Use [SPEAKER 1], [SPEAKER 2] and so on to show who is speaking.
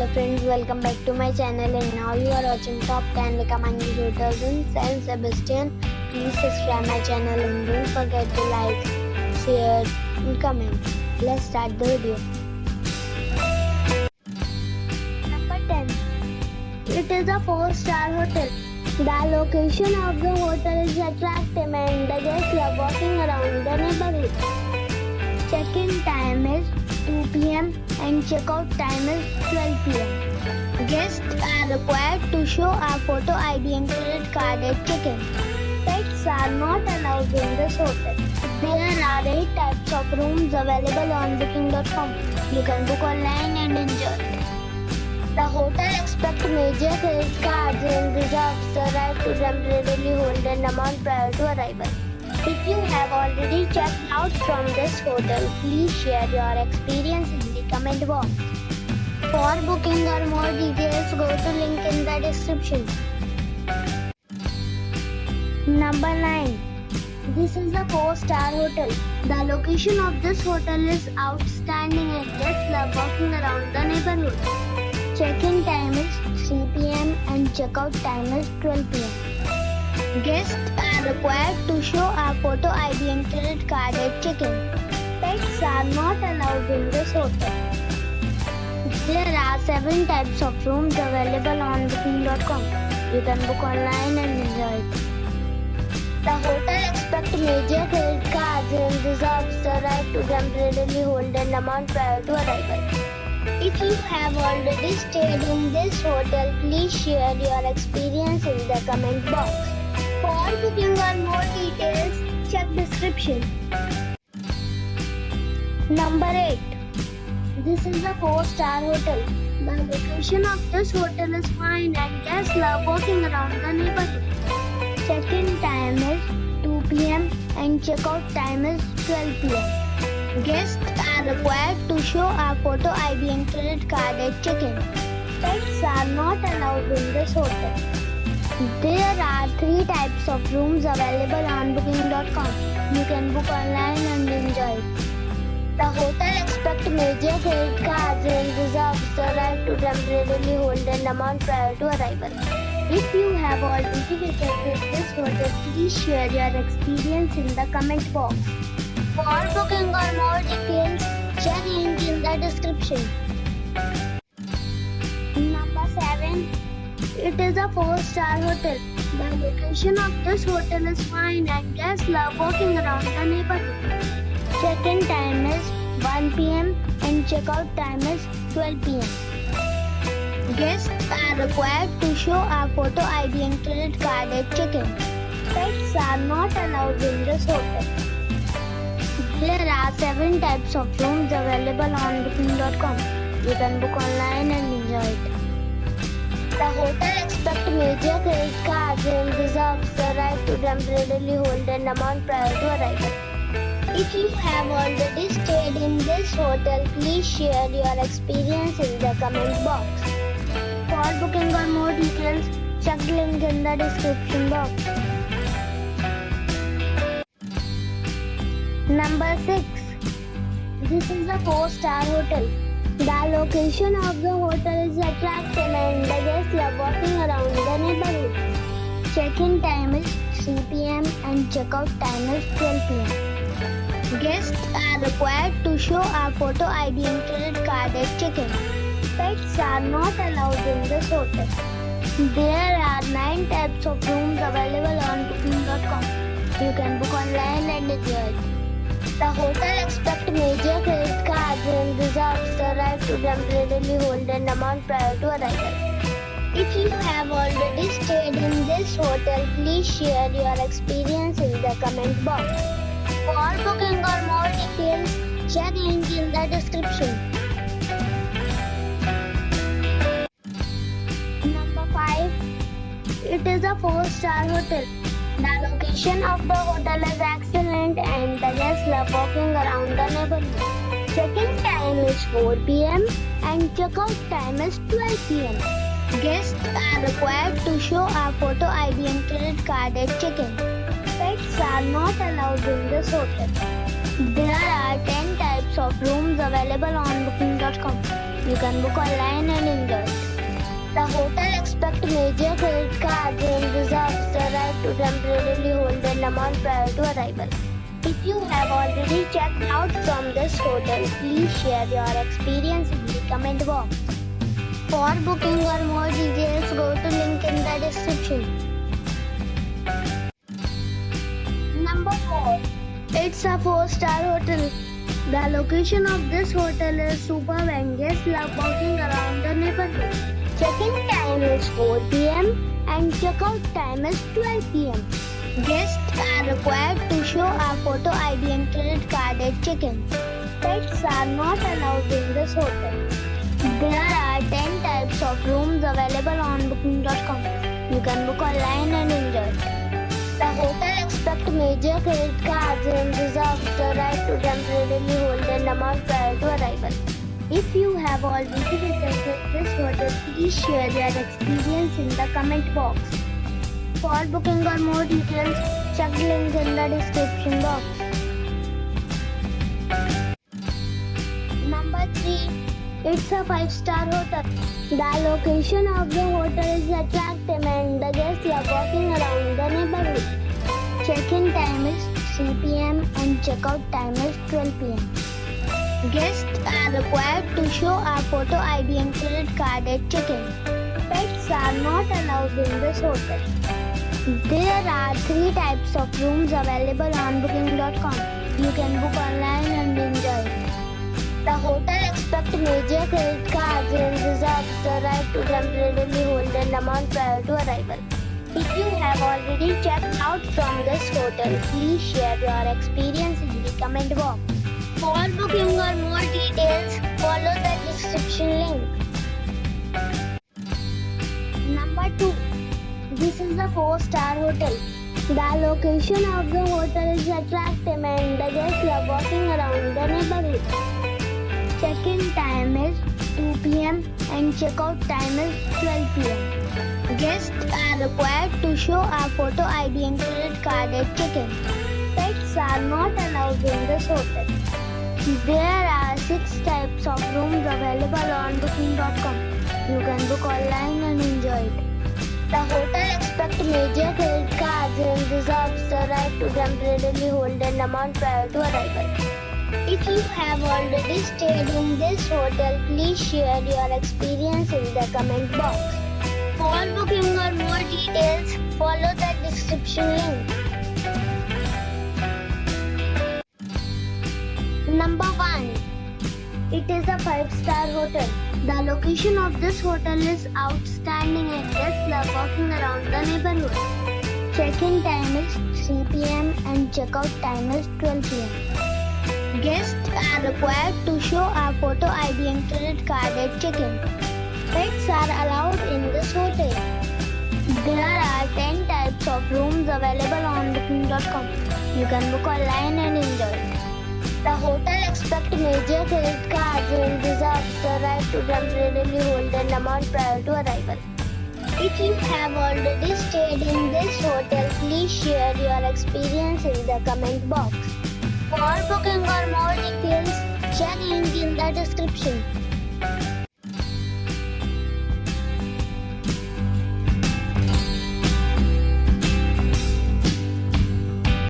[SPEAKER 1] Hello friends, welcome back to my channel and now you are watching top 10 recommended hotels in San Sebastian. Please subscribe my channel and don't forget to like, share and comment. Let's start the video. Number 10. It is a 4-star hotel. The location of the hotel is attractive and the guests love walking around the neighborhood. Check-in time is 2 p.m. and check-out time is 12 p.m. Guests are required to show a photo ID and credit card at check-in. Pets are not allowed in this hotel. There are 8 types of rooms available on booking.com. You can book online and enjoy it. The hotel expects major credit cards and reserves the right to temporarily hold an amount prior to arrival. If you have already checked out from this hotel, please share your experience in the comment box. For booking or more details, go to link in the description. Number 9. This is a 4-star hotel. The location of this hotel is outstanding and guests love walking around the neighborhood. Check-in time is 3 p.m. and check-out time is 12 p.m. Guests are required to show a photo ID and credit card at check-in. Pets are not allowed in this hotel. There are 7 types of rooms available on booking.com. You can book online and enjoy it. The hotel expects major credit cards and reserves the right to temporarily hold an amount prior to arrival. If you have already stayed in this hotel, please share your experience in the comment box. For booking or more details, check description. Number 8. This is a 4-star hotel. The location of this hotel is fine and guests love walking around the neighborhood. Check-in time is 2 p.m. and check-out time is 12 p.m. Guests are required to show a photo ID and credit card at check-in. Pets are not allowed in this hotel. There are 3 types of rooms available on booking.com. You can book online and enjoy it. The hotel expects major credit cards and reserves the right to temporarily hold an amount prior to arrival. If you have already visited this hotel, please share your experience in the comment box. For booking or more details, check link in the description. Number 7. It is a 4-star hotel. The location of this hotel is fine and guests love walking around the neighborhood. Check-in time is 1 p.m. and check-out time is 12 p.m. Guests are required to show a photo ID and credit card at check-in. Pets are not allowed in this hotel. There are 7 types of rooms available on booking.com. You can book online and enjoy it. The hotel expects major credit cards and reserves the right to temporarily hold an amount prior to arrival. If you have already stayed in this hotel, please share your experience in the comment box. For booking or more details, check the link in the description box. Number 6. This is a 4-star hotel. The location of the hotel is attractive and the guests love walking around the neighborhood. Check-in time is 3 p.m. and check-out time is 12 p.m. Guests are required to show a photo ID and credit card at check-in. Pets are not allowed in this hotel. There are 9 types of rooms available on booking.com. You can book online and enjoy it. The hotel expects major credit cards and reserves the right to temporarily hold an amount prior to arrival. If you have already stayed in this hotel, please share your experience in the comment box. For booking or more details, check link in the description. Number 5. It is a 4-star hotel. The location of the hotel is excellent and the guests love walking around the neighborhood. Check-in time is 4 p.m. and check-out time is 12 p.m. Guests are required to show a photo ID and credit card at check-in. Pets are not allowed in this hotel. There are 10 types of rooms available on booking.com. You can book online and enjoy it. The hotel expects major credit cards and reserves the right to temporarily hold an amount prior to arrival. If you have already checked out from this hotel, please share your experience in the comment box. For booking or more details, go to link in the description. Number 4. It's a 4-star hotel. The location of this hotel is superb and guests love walking around the neighborhood. Check-in time is 4 p.m. and check-out time is 12 p.m. Guests are required to show a photo ID and credit card at check-in. Pets are not allowed in this hotel. There are 10 types of rooms available on booking.com. You can book online and enjoy it. The hotel expects major credit cards and reserves the right to temporarily hold an amount prior to arrival. If you have already visited this hotel, please share your experience in the comment box. For booking or more details, check the link in the description box. Number 3. It's a 5-star hotel. The location of the hotel is attractive and the guests love walking around the neighborhood. Check-in time is 3 p.m. and check-out time is 12 p.m. Guests are required to show a photo ID and credit card at check-in. Pets are not allowed in this hotel. There are 3 types of rooms available on booking.com. You can book online and enjoy it. The hotel expects major credit cards and reserves the right to temporarily hold an amount prior to arrival. If you have already checked out from this hotel, please share your experience in the comment box. For booking or more details, follow the description link. Number 2. This is a 4-star hotel. The location of the hotel is attractive and the guests love walking around the neighborhood. Check-in time is 2 p.m. and check-out time is 12 p.m. Guests are required to show a photo ID and credit card at check-in. Pets are not allowed in this hotel. There are 6 types of rooms available on booking.com. You can book online and enjoy it. The hotel expects major credit cards and reserves the right to temporarily hold an amount prior to arrival. If you have already stayed in this hotel, please share your experience in the comment box. For booking or more details, follow the description link. Number 1. It is a 5-star hotel. The location of this hotel is outstanding and guests love walking around the neighborhood. Check-in time is 3 p.m. and check-out time is 12 p.m. Guests are required to show a photo ID and credit card at check-in. Pets are allowed in this hotel. There are 10 types of rooms available on booking.com. You can book online and enjoy it. The hotel expects major credit cards and reserves the right to temporarily hold an amount prior to arrival. If you have already stayed in this hotel, please share your experience in the comment box. For booking or more details, check link in the description.